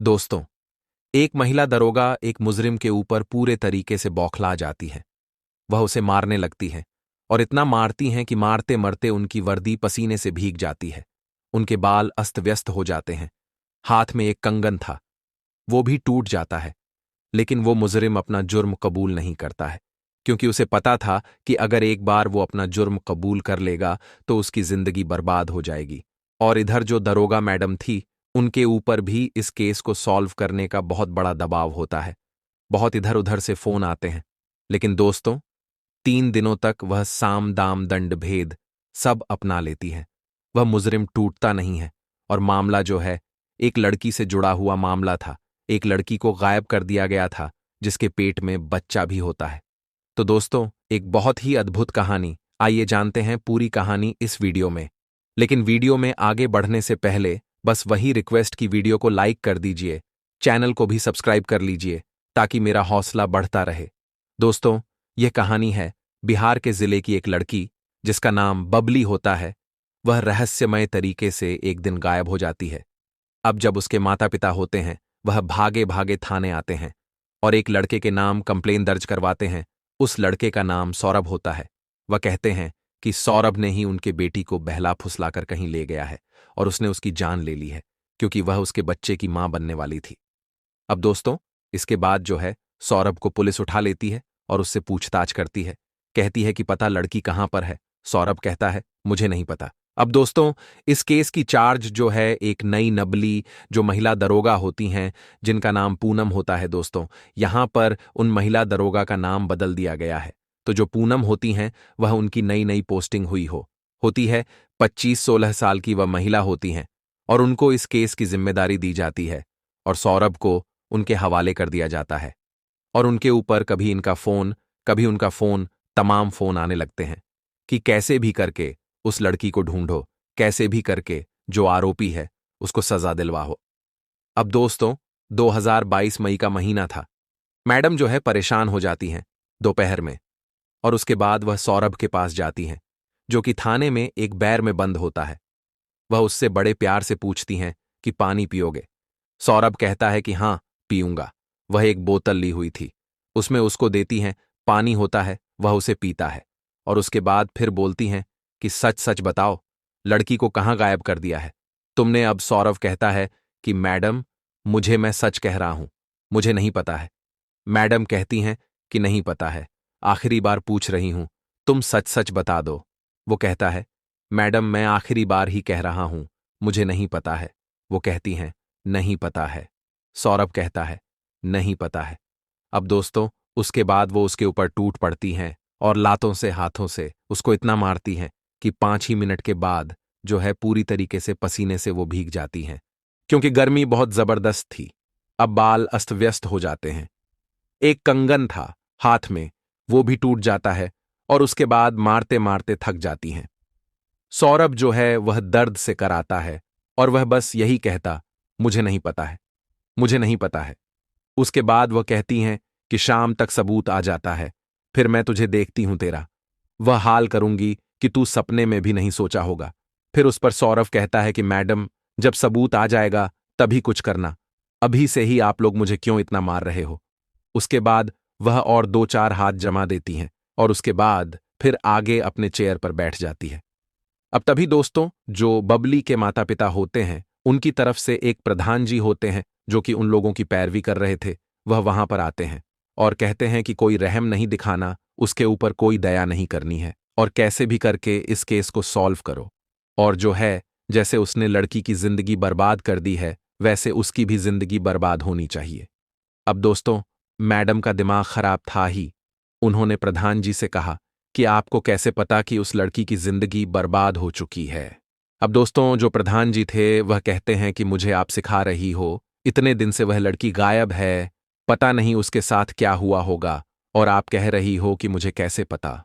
दोस्तों, एक महिला दरोगा एक मुजरिम के ऊपर पूरे तरीके से बौखला जाती है। वह उसे मारने लगती है और इतना मारती हैं कि मारते मरते उनकी वर्दी पसीने से भीग जाती है। उनके बाल अस्त व्यस्त हो जाते हैं। हाथ में एक कंगन था, वो भी टूट जाता है। लेकिन वो मुजरिम अपना जुर्म कबूल नहीं करता है, क्योंकि उसे पता था कि अगर एक बार वो अपना जुर्म कबूल कर लेगा तो उसकी जिंदगी बर्बाद हो जाएगी। और इधर जो दरोगा मैडम थी, उनके ऊपर भी इस केस को सॉल्व करने का बहुत बड़ा दबाव होता है। बहुत इधर उधर से फोन आते हैं। लेकिन दोस्तों, 3 दिनों तक वह साम दाम दंड भेद सब अपना लेती है। वह मुजरिम टूटता नहीं है। और मामला जो है, एक लड़की से जुड़ा हुआ मामला था। एक लड़की को गायब कर दिया गया था, जिसके पेट में बच्चा भी होता है। तो दोस्तों, एक बहुत ही अद्भुत कहानी। आइए जानते हैं पूरी कहानी इस वीडियो में। लेकिन वीडियो में आगे बढ़ने से पहले बस वही रिक्वेस्ट कि वीडियो को लाइक कर दीजिए, चैनल को भी सब्सक्राइब कर लीजिए, ताकि मेरा हौसला बढ़ता रहे। दोस्तों, यह कहानी है बिहार के जिले की एक लड़की, जिसका नाम बबली होता है। वह रहस्यमय तरीके से एक दिन गायब हो जाती है। अब जब उसके माता पिता होते हैं, वह भागे भागे थाने आते हैं और एक लड़के के नाम कंप्लेन दर्ज करवाते हैं। उस लड़के का नाम सौरभ होता है। वह कहते हैं कि सौरभ ने ही उनके बेटी को बहला फुसलाकर कहीं ले गया है और उसने उसकी जान ले ली है, क्योंकि वह उसके बच्चे की मां बनने वाली थी। अब दोस्तों, इसके बाद जो है, सौरभ को पुलिस उठा लेती है और उससे पूछताछ करती है। कहती है कि पता लड़की कहां पर है। सौरभ कहता है, मुझे नहीं पता। अब दोस्तों, इस केस की चार्ज जो है एक नई नबली जो महिला दरोगा होती हैं, जिनका नाम पूनम होता है। दोस्तों, यहां पर उन महिला दरोगा का नाम बदल दिया गया है। तो जो पूनम होती हैं, वह उनकी नई नई पोस्टिंग हुई होती है। 25-16 साल की वह महिला होती हैं और उनको इस केस की जिम्मेदारी दी जाती है और सौरभ को उनके हवाले कर दिया जाता है। और उनके ऊपर कभी इनका फोन, कभी उनका फोन, तमाम फोन आने लगते हैं कि कैसे भी करके उस लड़की को ढूंढो, कैसे भी करके जो आरोपी है उसको सजा दिलवाओ। अब दोस्तों, 2022 मई का महीना था। मैडम जो है परेशान हो जाती हैं दोपहर में, और उसके बाद वह सौरभ के पास जाती हैं, जो कि थाने में एक बैर में बंद होता है। वह उससे बड़े प्यार से पूछती हैं कि पानी पियोगे। सौरभ कहता है कि हाँ, पीऊंगा। वह एक बोतल ली हुई थी, उसमें उसको देती हैं। पानी होता है, वह उसे पीता है और उसके बाद फिर बोलती हैं कि सच सच बताओ, लड़की को कहाँ गायब कर दिया है तुमने। अब सौरभ कहता है कि मैडम, मैं सच कह रहा हूं, मुझे नहीं पता है। मैडम कहती हैं कि नहीं पता है, आखिरी बार पूछ रही हूं, तुम सच सच बता दो। वो कहता है, मैडम, मैं आखिरी बार ही कह रहा हूं, मुझे नहीं पता है। वो कहती हैं, नहीं पता है। सौरभ कहता है, नहीं पता है। अब दोस्तों, उसके बाद वो उसके ऊपर टूट पड़ती हैं और लातों से हाथों से उसको इतना मारती हैं कि 5 ही मिनट के बाद जो है पूरी तरीके से पसीने से वो भीग जाती हैं, क्योंकि गर्मी बहुत जबरदस्त थी। अब बाल अस्त व्यस्त हो जाते हैं। एक कंगन था हाथ में, वो भी टूट जाता है और उसके बाद मारते मारते थक जाती हैं। सौरभ जो है वह दर्द से कराता है और वह बस यही कहता, मुझे नहीं पता है, मुझे नहीं पता है। उसके बाद वह कहती हैं कि शाम तक सबूत आ जाता है, फिर मैं तुझे देखती हूं तेरा वह हाल करूंगी कि तू सपने में भी नहीं सोचा होगा। फिर उस पर सौरभ कहता है कि मैडम, जब सबूत आ जाएगा तभी कुछ करना, अभी से ही आप लोग मुझे क्यों इतना मार रहे हो। उसके बाद वह और 2-4 हाथ जमा देती हैं और उसके बाद फिर आगे अपने चेयर पर बैठ जाती है। अब तभी दोस्तों, जो बबली के माता पिता होते हैं, उनकी तरफ से एक प्रधान जी होते हैं, जो कि उन लोगों की पैरवी कर रहे थे। वह वहां पर आते हैं और कहते हैं कि कोई रहम नहीं दिखाना, उसके ऊपर कोई दया नहीं करनी है और कैसे भी करके इस केस को सॉल्व करो। और जो है, जैसे उसने लड़की की जिंदगी बर्बाद कर दी है, वैसे उसकी भी जिंदगी बर्बाद होनी चाहिए। अब दोस्तों, मैडम का दिमाग खराब था ही। उन्होंने प्रधान जी से कहा कि आपको कैसे पता कि उस लड़की की जिंदगी बर्बाद हो चुकी है। अब दोस्तों, जो प्रधान जी थे वह कहते हैं कि मुझे आप सिखा रही हो, इतने दिन से वह लड़की गायब है, पता नहीं उसके साथ क्या हुआ होगा, और आप कह रही हो कि मुझे कैसे पता।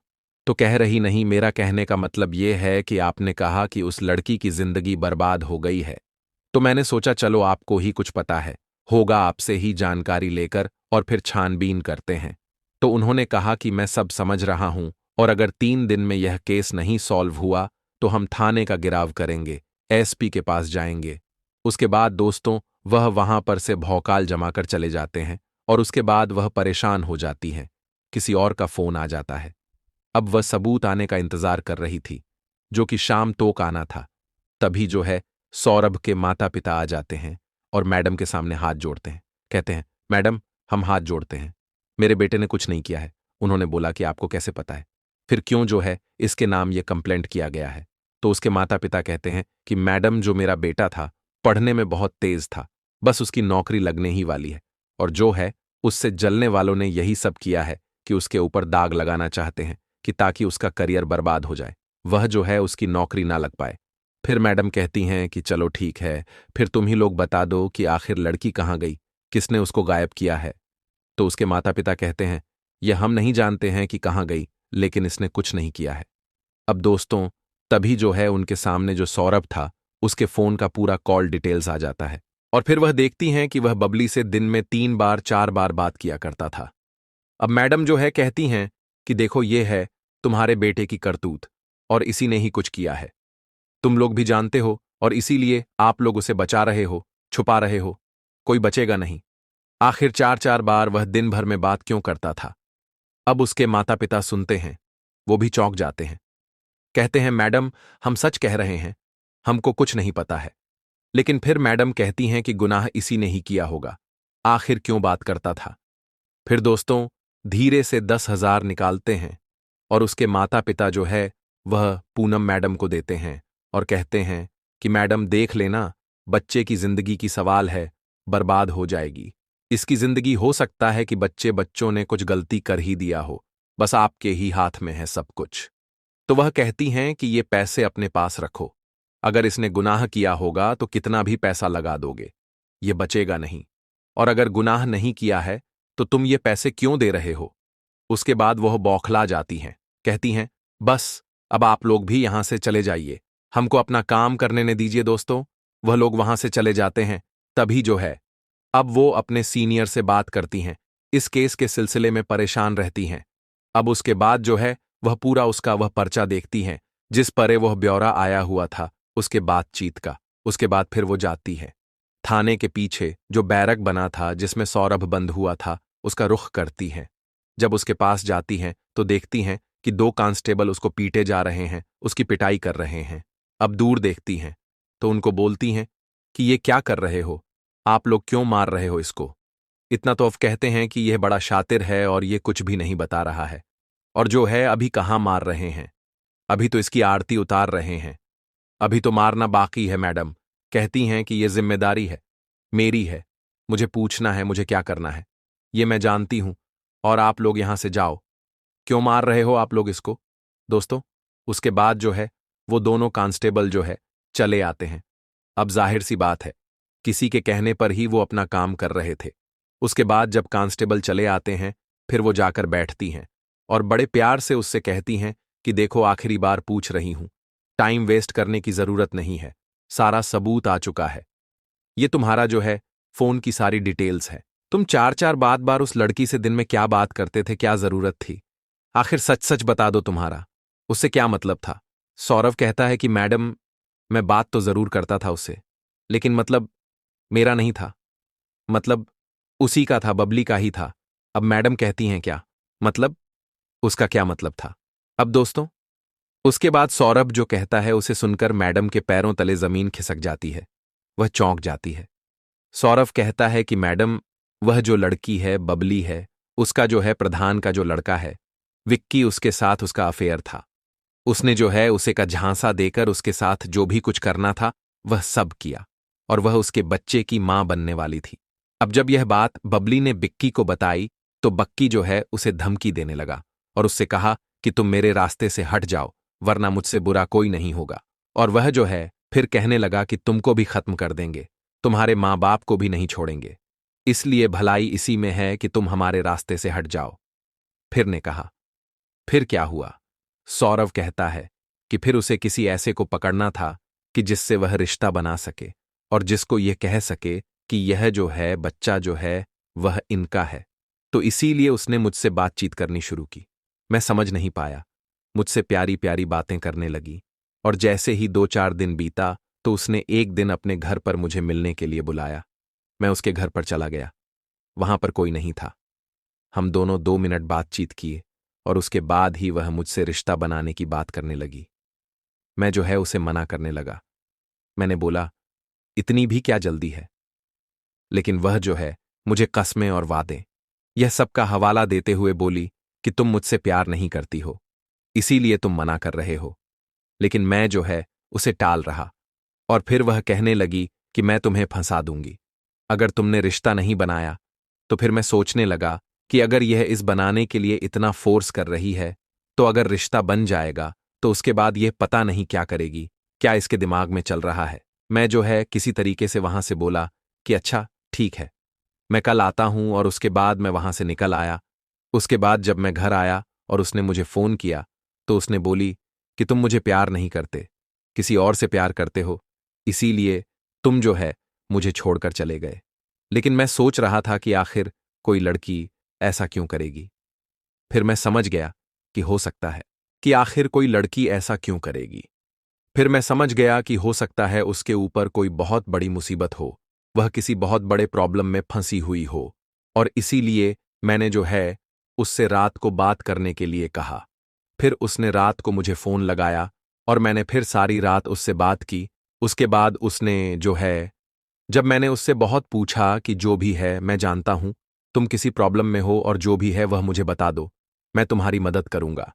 तो कह रही नहीं, मेरा कहने का मतलब यह है कि आपने कहा कि उस लड़की की जिंदगी बर्बाद हो गई है, तो मैंने सोचा चलो आपको ही कुछ पता है, होगा आपसे ही जानकारी लेकर और फिर छानबीन करते हैं। तो उन्होंने कहा कि मैं सब समझ रहा हूं, और अगर 3 दिन में यह केस नहीं सॉल्व हुआ तो हम थाने का गिराव करेंगे, एसपी के पास जाएंगे। उसके बाद दोस्तों, वह वहां पर से भौकाल जमाकर चले जाते हैं और उसके बाद वह परेशान हो जाती हैं। किसी और का फोन आ जाता है। अब वह सबूत आने का इंतजार कर रही थी, जो कि शाम तक आना था। तभी जो है सौरभ के माता पिता आ जाते हैं और मैडम के सामने हाथ जोड़ते हैं। कहते हैं, मैडम, हम हाथ जोड़ते हैं। मेरे बेटे ने कुछ नहीं किया है। उन्होंने बोला कि आपको कैसे पता है? फिर क्यों जो है इसके नाम ये कंप्लेंट किया गया है? तो उसके माता पिता कहते हैं कि मैडम, जो मेरा बेटा था पढ़ने में बहुत तेज था, बस उसकी नौकरी लगने ही वाली है, और जो है उससे जलने वालों ने यही सब किया है कि उसके ऊपर दाग लगाना चाहते हैं कि ताकि उसका करियर बर्बाद हो जाए, वह जो है उसकी नौकरी ना लग पाए। फिर मैडम कहती हैं कि चलो ठीक है, फिर तुम ही लोग बता दो कि आखिर लड़की कहाँ गई, किसने उसको गायब किया है? तो उसके माता पिता कहते हैं, यह हम नहीं जानते हैं कि कहाँ गई, लेकिन इसने कुछ नहीं किया है। अब दोस्तों, तभी जो है उनके सामने जो सौरभ था उसके फोन का पूरा कॉल डिटेल्स आ जाता है, और फिर वह देखती हैं कि वह बबली से दिन में 3 बार 4 बार बात किया करता था। अब मैडम जो है कहती हैं कि देखो, ये है तुम्हारे बेटे की करतूत, और इसी ने ही कुछ किया है। तुम लोग भी जानते हो, और इसीलिए आप लोग उसे बचा रहे हो, छुपा रहे हो। कोई बचेगा नहीं। आखिर 4 4 बार वह दिन भर में बात क्यों करता था? अब उसके माता पिता सुनते हैं, वो भी चौंक जाते हैं। कहते हैं, मैडम, हम सच कह रहे हैं, हमको कुछ नहीं पता है। लेकिन फिर मैडम कहती हैं कि गुनाह इसी ने ही किया होगा, आखिर क्यों बात करता था? फिर दोस्तों, धीरे से 10,000 निकालते हैं और उसके माता पिता जो है वह पूनम मैडम को देते हैं और कहते हैं कि मैडम देख लेना, बच्चे की जिंदगी की सवाल है, बर्बाद हो जाएगी। इसकी जिंदगी हो सकता है कि बच्चों ने कुछ गलती कर ही दिया हो, बस आपके ही हाथ में है सब कुछ। तो वह कहती हैं कि ये पैसे अपने पास रखो, अगर इसने गुनाह किया होगा तो कितना भी पैसा लगा दोगे, ये बचेगा नहीं। और अगर गुनाह नहीं किया है तो तुम ये पैसे क्यों दे रहे हो? उसके बाद वह बौखला जाती हैं, कहती हैं, बस अब आप लोग भी यहां से चले जाइए, हमको अपना काम करने ने दीजिए। दोस्तों, वह लोग वहां से चले जाते हैं। तभी जो है अब वो अपने सीनियर से बात करती हैं, इस केस के सिलसिले में परेशान रहती हैं। अब उसके बाद जो है वह पूरा उसका वह पर्चा देखती हैं जिस पर वह ब्यौरा आया हुआ था उसके बातचीत का। उसके बाद फिर वो जाती है थाने के पीछे जो बैरक बना था जिसमें सौरभ बंद हुआ था, उसका रुख करती हैं। जब उसके पास जाती हैं तो देखती हैं कि 2 कांस्टेबल उसको पीटे जा रहे हैं, उसकी पिटाई कर रहे हैं। अब दूर देखती हैं तो उनको बोलती हैं कि ये क्या कर रहे हो, आप लोग क्यों मार रहे हो इसको? इतना तो अब कहते हैं कि यह बड़ा शातिर है और ये कुछ भी नहीं बता रहा है, और जो है अभी कहाँ मार रहे हैं, अभी तो इसकी आरती उतार रहे हैं, अभी तो मारना बाकी है। मैडम कहती हैं कि यह जिम्मेदारी है, मेरी है, मुझे पूछना है मुझे क्या करना है, ये मैं जानती हूं, और आप लोग यहां से जाओ। क्यों मार रहे हो आप लोग इसको? दोस्तों, उसके बाद जो है वो दोनों कांस्टेबल जो है चले आते हैं। अब जाहिर सी बात है, किसी के कहने पर ही वो अपना काम कर रहे थे। उसके बाद जब कांस्टेबल चले आते हैं फिर वो जाकर बैठती हैं और बड़े प्यार से उससे कहती हैं कि देखो, आखिरी बार पूछ रही हूं, टाइम वेस्ट करने की जरूरत नहीं है, सारा सबूत आ चुका है। ये तुम्हारा जो है फोन की सारी डिटेल्स है। तुम 4 4 बार उस लड़की से दिन में क्या बात करते थे, क्या जरूरत थी? आखिर सच सच बता दो, तुम्हारा उससे क्या मतलब था? सौरभ कहता है कि मैडम, मैं बात तो जरूर करता था उससे, लेकिन मतलब मेरा नहीं था, मतलब उसी का था, बबली का ही था। अब मैडम कहती हैं क्या मतलब? उसका क्या मतलब था? अब दोस्तों, उसके बाद सौरभ जो कहता है उसे सुनकर मैडम के पैरों तले जमीन खिसक जाती है, वह चौंक जाती है। सौरभ कहता है कि मैडम, वह जो लड़की है बबली है, उसका जो है प्रधान का जो लड़का है विक्की, उसके साथ उसका अफेयर था। उसने जो है उसे का झांसा देकर उसके साथ जो भी कुछ करना था वह सब किया, और वह उसके बच्चे की मां बनने वाली थी। अब जब यह बात बबली ने बिक्की को बताई तो बक्की जो है उसे धमकी देने लगा और उससे कहा कि तुम मेरे रास्ते से हट जाओ, वरना मुझसे बुरा कोई नहीं होगा। और वह जो है फिर कहने लगा कि तुमको भी खत्म कर देंगे, तुम्हारे माँ बाप को भी नहीं छोड़ेंगे, इसलिए भलाई इसी में है कि तुम हमारे रास्ते से हट जाओ। फिर ने कहा, फिर क्या हुआ? सौरभ कहता है कि फिर उसे किसी ऐसे को पकड़ना था कि जिससे वह रिश्ता बना सके और जिसको यह कह सके कि यह जो है बच्चा जो है वह इनका है। तो इसीलिए उसने मुझसे बातचीत करनी शुरू की। मैं समझ नहीं पाया, मुझसे प्यारी प्यारी बातें करने लगी, और जैसे ही 2 4 दिन बीता तो उसने एक दिन अपने घर पर मुझे मिलने के लिए बुलाया। मैं उसके घर पर चला गया। वहां पर कोई नहीं था। हम दोनों 2 मिनट बातचीत किए और उसके बाद ही वह मुझसे रिश्ता बनाने की बात करने लगी। मैं जो है उसे मना करने लगा। मैंने बोला, इतनी भी क्या जल्दी है? लेकिन वह जो है मुझे कस्में और वादे यह सब का हवाला देते हुए बोली कि तुम मुझसे प्यार नहीं करती हो, इसीलिए तुम मना कर रहे हो। लेकिन मैं जो है उसे टाल रहा और फिर वह कहने लगी कि मैं तुम्हें फंसा दूंगी अगर तुमने रिश्ता नहीं बनाया। तो फिर मैं सोचने लगा कि अगर यह इस बनाने के लिए इतना फोर्स कर रही है तो अगर रिश्ता बन जाएगा तो उसके बाद यह पता नहीं क्या करेगी, क्या इसके दिमाग में चल रहा है। मैं जो है किसी तरीके से वहां से बोला कि अच्छा ठीक है, मैं कल आता हूं, और उसके बाद मैं वहां से निकल आया। उसके बाद जब मैं घर आया और उसने मुझे फोन किया तो उसने बोली कि तुम मुझे प्यार नहीं करते, किसी और से प्यार करते हो, इसीलिए तुम जो है मुझे छोड़कर चले गए। लेकिन मैं सोच रहा था कि आखिर कोई लड़की ऐसा क्यों करेगी। फिर मैं समझ गया कि हो सकता है कि आखिर कोई लड़की ऐसा क्यों करेगी। फिर मैं समझ गया कि हो सकता है उसके ऊपर कोई बहुत बड़ी मुसीबत हो, वह किसी बहुत बड़े प्रॉब्लम में फंसी हुई हो, और इसीलिए मैंने जो है उससे रात को बात करने के लिए कहा। फिर उसने रात को मुझे फोन लगाया और मैंने फिर सारी रात उससे बात की। उसके बाद उसने जो है, जब मैंने उससे बहुत पूछा कि जो भी है मैं जानता हूं तुम किसी प्रॉब्लम में हो और जो भी है वह मुझे बता दो, मैं तुम्हारी मदद करूंगा।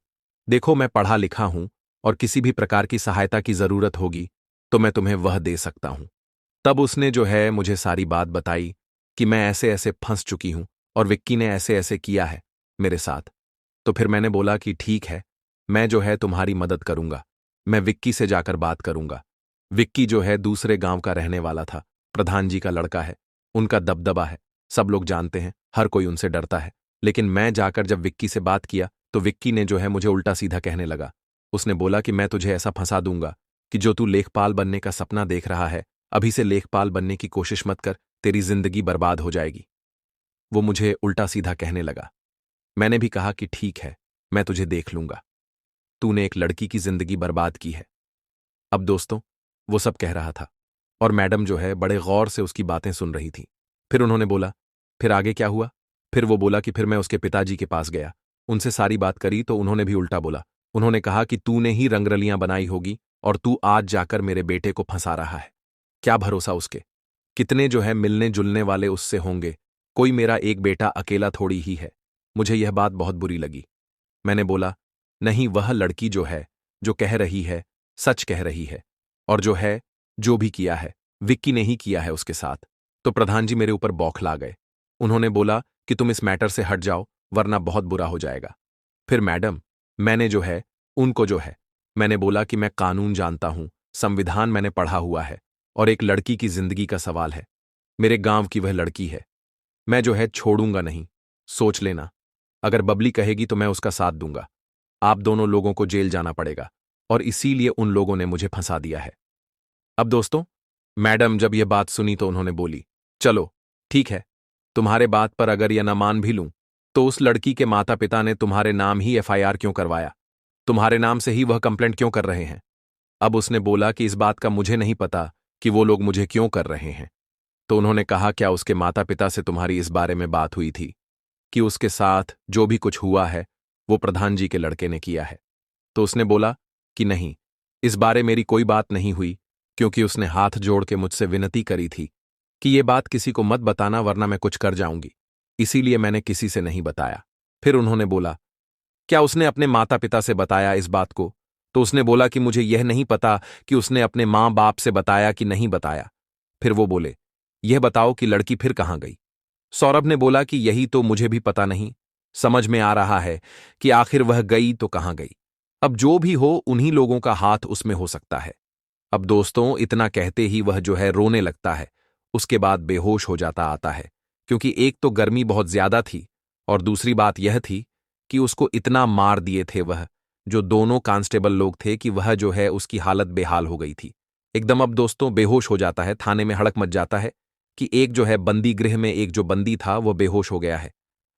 देखो मैं पढ़ा लिखा हूं और किसी भी प्रकार की सहायता की जरूरत होगी तो मैं तुम्हें वह दे सकता हूं। तब उसने जो है मुझे सारी बात बताई कि मैं ऐसे ऐसे फंस चुकी हूं और विक्की ने ऐसे ऐसे किया है मेरे साथ। तो फिर मैंने बोला कि ठीक है, मैं जो है तुम्हारी मदद करूंगा, मैं विक्की से जाकर बात करूंगा। विक्की जो है दूसरे गांव का रहने वाला था, प्रधान जी का लड़का है, उनका दबदबा है, सब लोग जानते हैं, हर कोई उनसे डरता है। लेकिन मैं जाकर जब विक्की से बात किया तो विक्की ने जो है मुझे उल्टा सीधा कहने लगा। उसने बोला कि मैं तुझे ऐसा फंसा दूंगा कि जो तू लेखपाल बनने का सपना देख रहा है, अभी से लेखपाल बनने की कोशिश मत कर, तेरी जिंदगी बर्बाद हो जाएगी। वो मुझे उल्टा सीधा कहने लगा। मैंने भी कहा कि ठीक है, मैं तुझे देख लूंगा, तूने एक लड़की की जिंदगी बर्बाद की है। अब दोस्तों, वो सब कह रहा था और मैडम जो है बड़े गौर से उसकी बातें सुन रही थी। फिर उन्होंने बोला, फिर आगे क्या हुआ? फिर वो बोला कि फिर मैं उसके पिताजी के पास गया, उनसे सारी बात करी तो उन्होंने भी उल्टा बोला। उन्होंने कहा कि तूने ही रंगरलियां बनाई होगी और तू आज जाकर मेरे बेटे को फंसा रहा है। क्या भरोसा उसके, कितने जो है मिलने जुलने वाले उससे होंगे, कोई मेरा एक बेटा अकेला थोड़ी ही है। मुझे यह बात बहुत बुरी लगी। मैंने बोला, नहीं, वह लड़की जो है जो कह रही है सच कह रही है, और जो है जो भी किया है विक्की ने ही किया है उसके साथ। तो प्रधान जी मेरे ऊपर बौखला गए। उन्होंने बोला कि तुम इस मैटर से हट जाओ वरना बहुत बुरा हो जाएगा। फिर मैडम, मैंने जो है उनको जो है मैंने बोला कि मैं कानून जानता हूं, संविधान मैंने पढ़ा हुआ है, और एक लड़की की जिंदगी का सवाल है, मेरे गांव की वह लड़की है, मैं जो है छोड़ूंगा नहीं। सोच लेना, अगर बबली कहेगी तो मैं उसका साथ दूंगा। आप दोनों लोगों को जेल जाना पड़ेगा, और इसीलिए उन लोगों ने मुझे फंसा दिया है। अब दोस्तों, मैडम जब यह बात सुनी तो उन्होंने बोली, चलो ठीक है, तुम्हारे बात पर अगर यह न मान भी लूं तो उस लड़की के माता पिता ने तुम्हारे नाम ही एफआईआर क्यों करवाया, तुम्हारे नाम से ही वह कंप्लेंट क्यों कर रहे हैं? अब उसने बोला कि इस बात का मुझे नहीं पता कि वो लोग मुझे क्यों कर रहे हैं। तो उन्होंने कहा, क्या उसके माता पिता से तुम्हारी इस बारे में बात हुई थी कि उसके साथ जो भी कुछ हुआ है वो प्रधान जी के लड़के ने किया है? तो उसने बोला कि नहीं, इस बारे मेरी कोई बात नहीं हुई, क्योंकि उसने हाथ जोड़ के मुझसे विनती करी थी कि ये बात किसी को मत बताना वरना मैं कुछ कर जाऊंगी, इसीलिए मैंने किसी से नहीं बताया। फिर उन्होंने बोला, क्या उसने अपने माता पिता से बताया इस बात को? तो उसने बोला कि मुझे यह नहीं पता कि उसने अपने माँ बाप से बताया कि नहीं बताया। फिर वो बोले, यह बताओ कि लड़की फिर कहाँ गई? सौरभ ने बोला कि यही तो मुझे भी पता नहीं, समझ में आ रहा है कि आखिर वह गई तो कहाँ गई। अब जो भी हो उन्हीं लोगों का हाथ उसमें हो सकता है। अब दोस्तों, इतना कहते ही वह जो है रोने लगता है, उसके बाद बेहोश हो जाता आता है, क्योंकि एक तो गर्मी बहुत ज्यादा थी और दूसरी बात यह थी कि उसको इतना मार दिए थे वह जो दोनों कांस्टेबल लोग थे कि वह जो है उसकी हालत बेहाल हो गई थी एकदम। अब दोस्तों बेहोश हो जाता है, थाने में हड़क मच जाता है कि एक जो है बंदी गृह में एक जो बंदी था वह बेहोश हो गया है।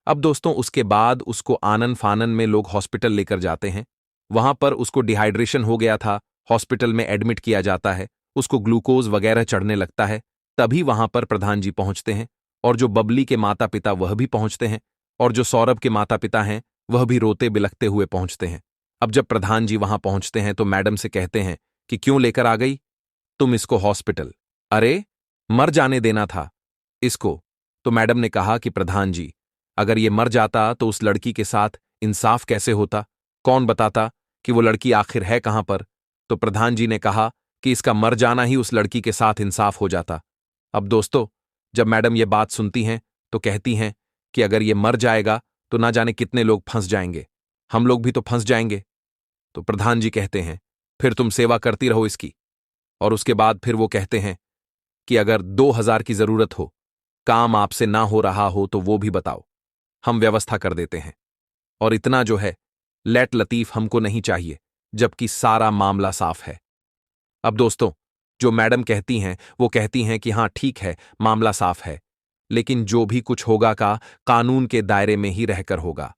अब दोस्तों उसके बाद उसको आनन फानन में लोग हॉस्पिटल लेकर जाते हैं, वहां पर उसको डिहाइड्रेशन हो गया था, हॉस्पिटल में एडमिट किया जाता है, उसको ग्लूकोज वगैरह चढ़ने लगता है। तभी वहां पर प्रधान जी पहुंचते हैं और जो बबली के माता पिता वह भी पहुंचते हैं और जो सौरभ के माता पिता हैं वह भी रोते बिलखते हुए पहुंचते हैं। अब जब प्रधान जी वहां पहुंचते हैं तो मैडम से कहते हैं कि क्यों लेकर आ गई तुम इसको हॉस्पिटल? अरे, मर जाने देना था इसको। तो मैडम ने कहा कि प्रधान जी, अगर ये मर जाता तो उस लड़की के साथ इंसाफ कैसे होता? कौन बताता कि वो लड़की आखिर है कहां पर? तो प्रधान जी ने कहा कि इसका मर जाना ही उस लड़की के साथ इंसाफ हो जाता। अब दोस्तों, जब मैडम ये बात सुनती हैं तो कहती हैं कि अगर ये मर जाएगा तो ना जाने कितने लोग फंस जाएंगे, हम लोग भी तो फंस जाएंगे। तो प्रधान जी कहते हैं फिर तुम सेवा करती रहो इसकी। और उसके बाद फिर वो कहते हैं कि अगर 2,000 की जरूरत हो, काम आपसे ना हो रहा हो तो वो भी बताओ, हम व्यवस्था कर देते हैं। और इतना जो है लेट लतीफ हमको नहीं चाहिए, जबकि सारा मामला साफ है। अब दोस्तों, जो मैडम कहती हैं वो कहती हैं कि हां ठीक है, मामला साफ है, लेकिन जो भी कुछ होगा का कानून के दायरे में ही रहकर होगा।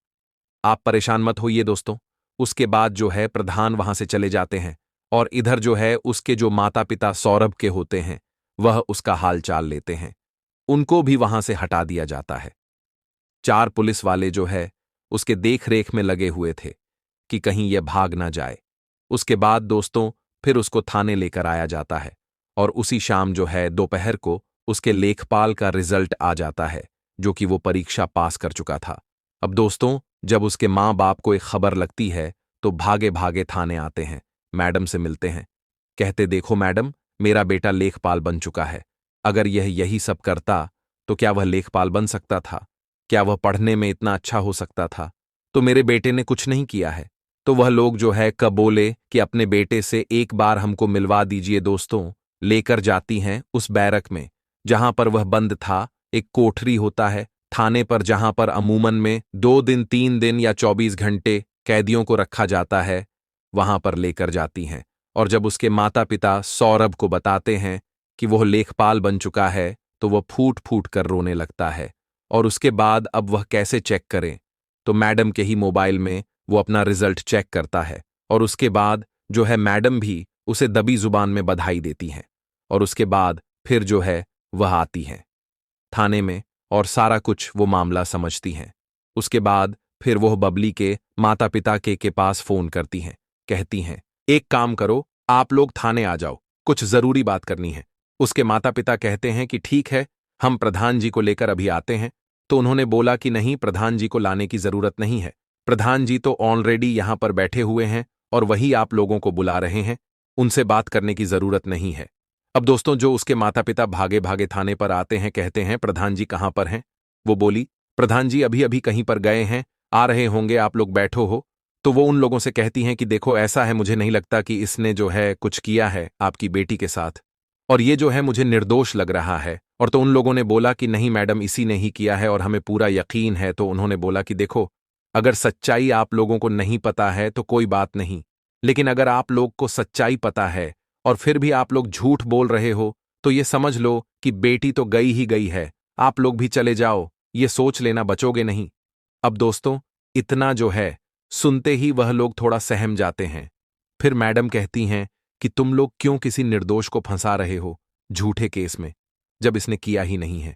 आप परेशान मत होइए दोस्तों। उसके बाद जो है प्रधान वहां से चले जाते हैं और इधर जो है उसके जो माता पिता सौरभ के होते हैं वह उसका हाल चाल लेते हैं। उनको भी वहां से हटा दिया जाता है। 4 पुलिस वाले जो है उसके देख रेख में लगे हुए थे कि कहीं यह भाग ना जाए। उसके बाद दोस्तों फिर उसको थाने लेकर आया जाता है और उसी शाम जो है दोपहर को उसके लेखपाल का रिजल्ट आ जाता है, जो कि वो परीक्षा पास कर चुका था। अब दोस्तों, जब उसके माँ बाप को एक खबर लगती है तो भागे भागे थाने आते हैं, मैडम से मिलते हैं। कहते देखो मैडम, मेरा बेटा लेखपाल बन चुका है। अगर यह यही सब करता तो क्या वह लेखपाल बन सकता था? क्या वह पढ़ने में इतना अच्छा हो सकता था? तो मेरे बेटे ने कुछ नहीं किया है। तो वह लोग जो है कब बोले कि अपने बेटे से एक बार हमको मिलवा दीजिए दोस्तों। लेकर जाती हैं उस बैरक में जहां पर वह बंद था। एक कोठरी होता है थाने पर जहां पर अमूमन में 2 दिन 3 दिन या 24 घंटे कैदियों को रखा जाता है, वहां पर लेकर जाती हैं। और जब उसके माता पिता सौरभ को बताते हैं कि वह लेखपाल बन चुका है तो वह फूट फूट कर रोने लगता है। और उसके बाद अब वह कैसे चेक करें? तो मैडम के ही मोबाइल में वो अपना रिजल्ट चेक करता है और उसके बाद जो है मैडम भी उसे दबी जुबान में बधाई देती हैं। और उसके बाद फिर जो है वह आती हैं थाने में और सारा कुछ वो मामला समझती हैं। उसके बाद फिर वह बबली के माता पिता के पास फोन करती हैं। कहती हैं एक काम करो, आप लोग थाने आ जाओ, कुछ जरूरी बात करनी है। उसके माता पिता कहते हैं कि ठीक है, हम प्रधान जी को लेकर अभी आते हैं। तो उन्होंने बोला कि नहीं, प्रधान जी को लाने की जरूरत नहीं है। प्रधान जी तो ऑलरेडी यहां पर बैठे हुए हैं और वही आप लोगों को बुला रहे हैं, उनसे बात करने की जरूरत नहीं है। अब दोस्तों, जो उसके माता पिता भागे भागे थाने पर आते हैं, कहते हैं प्रधान जी कहां पर हैं? वो बोली प्रधान जी अभी अभी कहीं पर गए हैं, आ रहे होंगे, आप लोग बैठो हो। तो वो उन लोगों से कहती हैं कि देखो ऐसा है, मुझे नहीं लगता कि इसने जो है कुछ किया है आपकी बेटी के साथ, और ये जो है मुझे निर्दोष लग रहा है। और तो उन लोगों ने बोला कि नहीं मैडम, इसी ने ही किया है और हमें पूरा यकीन है। तो उन्होंने बोला कि देखो, अगर सच्चाई आप लोगों को नहीं पता है तो कोई बात नहीं, लेकिन अगर आप लोग को सच्चाई पता है और फिर भी आप लोग झूठ बोल रहे हो तो ये समझ लो कि बेटी तो गई ही गई है, आप लोग भी चले जाओ, ये सोच लेना बचोगे नहीं। अब दोस्तों, इतना जो है सुनते ही वह लोग थोड़ा सहम जाते हैं। फिर मैडम कहती हैं कि तुम लोग क्यों किसी निर्दोष को फंसा रहे हो झूठे केस में, जब इसने किया ही नहीं है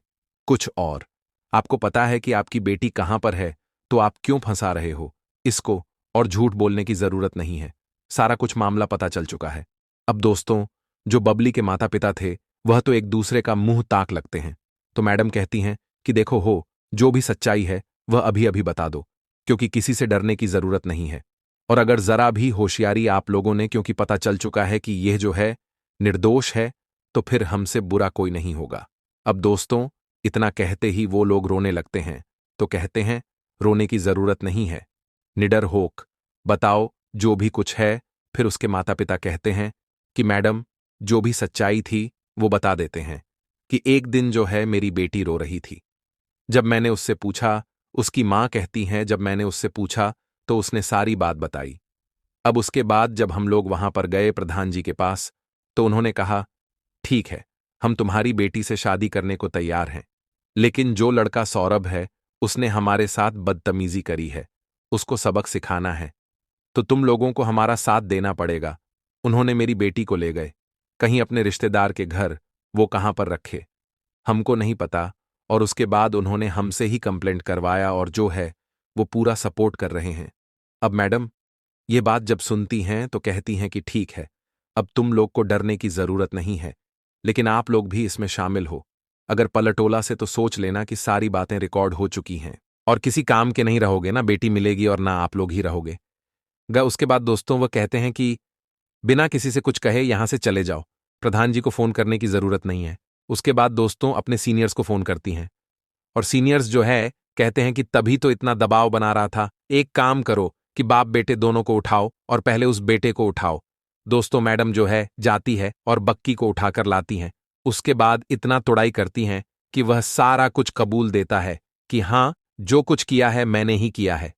कुछ, और आपको पता है कि आपकी बेटी कहां पर है, तो आप क्यों फंसा रहे हो इसको? और झूठ बोलने की जरूरत नहीं है, सारा कुछ मामला पता चल चुका है। अब दोस्तों, जो बबली के माता पिता थे वह तो एक दूसरे का मुंह ताक लगते हैं। तो मैडम कहती हैं कि देखो हो, जो भी सच्चाई है वह अभी अभी बता दो, क्योंकि किसी से डरने की जरूरत नहीं है। और अगर जरा भी होशियारी आप लोगों ने, क्योंकि पता चल चुका है कि यह जो है निर्दोष है, तो फिर हमसे बुरा कोई नहीं होगा। अब दोस्तों, इतना कहते ही वो लोग रोने लगते हैं। तो कहते हैं रोने की जरूरत नहीं है, निडर होक बताओ जो भी कुछ है। फिर उसके माता पिता कहते हैं कि मैडम, जो भी सच्चाई थी वो बता देते हैं कि एक दिन जो है मेरी बेटी रो रही थी। जब मैंने उससे पूछा, उसकी मां कहती हैं जब मैंने उससे पूछा तो उसने सारी बात बताई। अब उसके बाद जब हम लोग वहां पर गए प्रधान जी के पास, तो उन्होंने कहा ठीक है, हम तुम्हारी बेटी से शादी करने को तैयार हैं, लेकिन जो लड़का सौरभ है उसने हमारे साथ बदतमीजी करी है, उसको सबक सिखाना है, तो तुम लोगों को हमारा साथ देना पड़ेगा। उन्होंने मेरी बेटी को ले गए कहीं अपने रिश्तेदार के घर, वो कहां पर रखे हमको नहीं पता, और उसके बाद उन्होंने हमसे ही कंप्लेंट करवाया और जो है वो पूरा सपोर्ट कर रहे हैं। अब मैडम ये बात जब सुनती हैं तो कहती हैं कि ठीक है, अब तुम लोग को डरने की जरूरत नहीं है, लेकिन आप लोग भी इसमें शामिल हो। अगर पलटोला से तो सोच लेना कि सारी बातें रिकॉर्ड हो चुकी हैं और किसी काम के नहीं रहोगे ना, बेटी मिलेगी और ना आप लोग ही रहोगे। उसके बाद दोस्तों वह कहते हैं कि बिना किसी से कुछ कहे यहां से चले जाओ, प्रधान जी को फोन करने की जरूरत नहीं है। उसके बाद दोस्तों अपने सीनियर्स को फोन करती हैं और सीनियर्स जो है कहते हैं कि तभी तो इतना दबाव बना रहा था, एक काम करो कि बाप बेटे दोनों को उठाओ और पहले उस बेटे को उठाओ। दोस्तों मैडम जो है जाती है और बक्की को उठाकर लाती हैं। उसके बाद इतना तुड़ाई करती हैं कि वह सारा कुछ कबूल देता है कि हाँ, जो कुछ किया है मैंने ही किया है,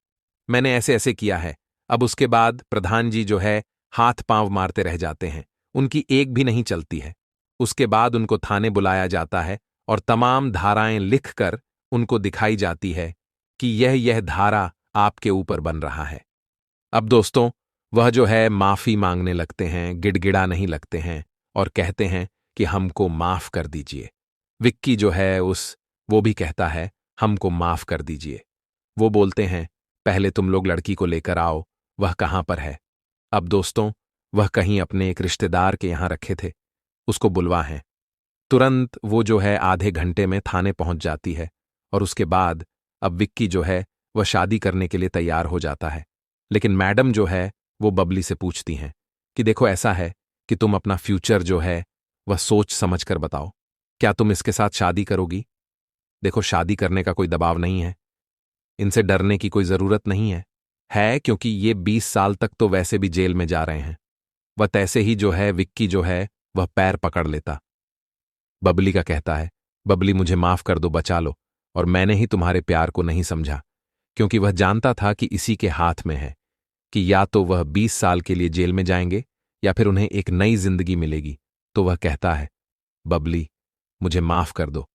मैंने ऐसे ऐसे किया है। अब उसके बाद प्रधान जी जो है हाथ पांव मारते रह जाते हैं, उनकी एक भी नहीं चलती है। उसके बाद उनको थाने बुलाया जाता है और तमाम धाराएं लिखकर उनको दिखाई जाती है कि यह धारा आपके ऊपर बन रहा है। अब दोस्तों वह जो है माफी मांगने लगते हैं, गिड़गिड़ा नहीं लगते हैं और कहते हैं कि हमको माफ कर दीजिए। विक्की जो है वो भी कहता है हमको माफ कर दीजिए। वो बोलते हैं पहले तुम लोग लड़की को लेकर आओ, वह कहाँ पर है। अब दोस्तों वह कहीं अपने एक रिश्तेदार के यहां रखे थे, उसको बुलवा है। तुरंत वो जो है आधे घंटे में थाने पहुंच जाती है और उसके बाद अब विक्की जो है वह शादी करने के लिए तैयार हो जाता है। लेकिन मैडम जो है वो बबली से पूछती हैं कि देखो ऐसा है कि तुम अपना फ्यूचर जो है वह सोच समझ कर बताओ, क्या तुम इसके साथ शादी करोगी। देखो शादी करने का कोई दबाव नहीं है, इनसे डरने की कोई जरूरत नहीं है क्योंकि ये 20 साल तक तो वैसे भी जेल में जा रहे हैं। वह तैसे ही जो है विक्की जो है वह पैर पकड़ लेता। बबली का कहता है बबली मुझे माफ कर दो, बचा लो, और मैंने ही तुम्हारे प्यार को नहीं समझा, क्योंकि वह जानता था कि इसी के हाथ में है कि या तो वह 20 साल के लिए जेल में जाएंगे या फिर उन्हें एक नई जिंदगी मिलेगी। तो वह कहता है बबली मुझे माफ कर दो।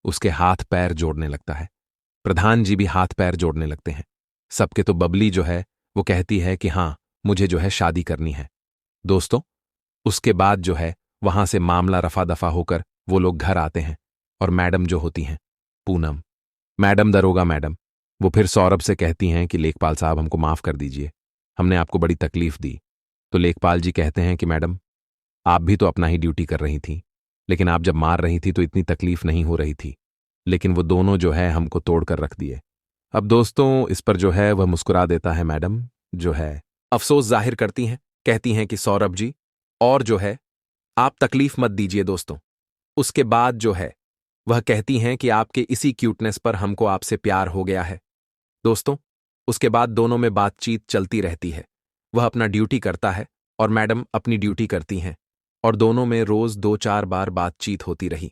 उसके हाथ पैर जोड़ने लगता है। प्रधान जी भी हाथ पैर जोड़ने लगते हैं सबके। तो बबली जो है वो कहती है कि हां मुझे जो है शादी करनी है। दोस्तों उसके बाद जो है वहां से मामला रफा दफा होकर वो लोग घर आते हैं और मैडम जो होती हैं पूनम, मैडम दरोगा मैडम, वो फिर सौरभ से कहती हैं कि लेखपाल साहब हमको माफ कर दीजिए, हमने आपको बड़ी तकलीफ दी। तो लेखपाल जी कहते हैं कि मैडम आप भी तो अपना ही ड्यूटी कर रही थी, लेकिन आप जब मार रही थी तो इतनी तकलीफ नहीं हो रही थी, लेकिन वो दोनों जो है हमको तोड़कर रख दिए। अब दोस्तों इस पर जो है वह मुस्कुरा देता है। मैडम जो है अफसोस जाहिर करती हैं, कहती हैं कि सौरभ जी और जो है आप तकलीफ मत दीजिए दोस्तों। उसके बाद जो है वह कहती हैं कि आपके इसी क्यूटनेस पर हमको आपसे प्यार हो गया है। दोस्तों उसके बाद दोनों में बातचीत चलती रहती है। वह अपना ड्यूटी करता है और मैडम अपनी ड्यूटी करती हैं और दोनों में रोज 2-4 बार बातचीत होती रही।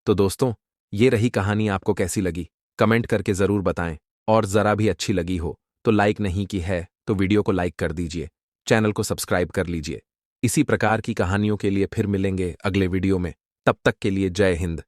तो दोस्तों ये रही कहानी, आपको कैसी लगी कमेंट करके जरूर बताएं, और जरा भी अच्छी लगी हो तो लाइक नहीं की है तो वीडियो को लाइक कर दीजिए, चैनल को सब्सक्राइब कर लीजिए। इसी प्रकार की कहानियों के लिए फिर मिलेंगे अगले वीडियो में, तब तक के लिए जय हिंद।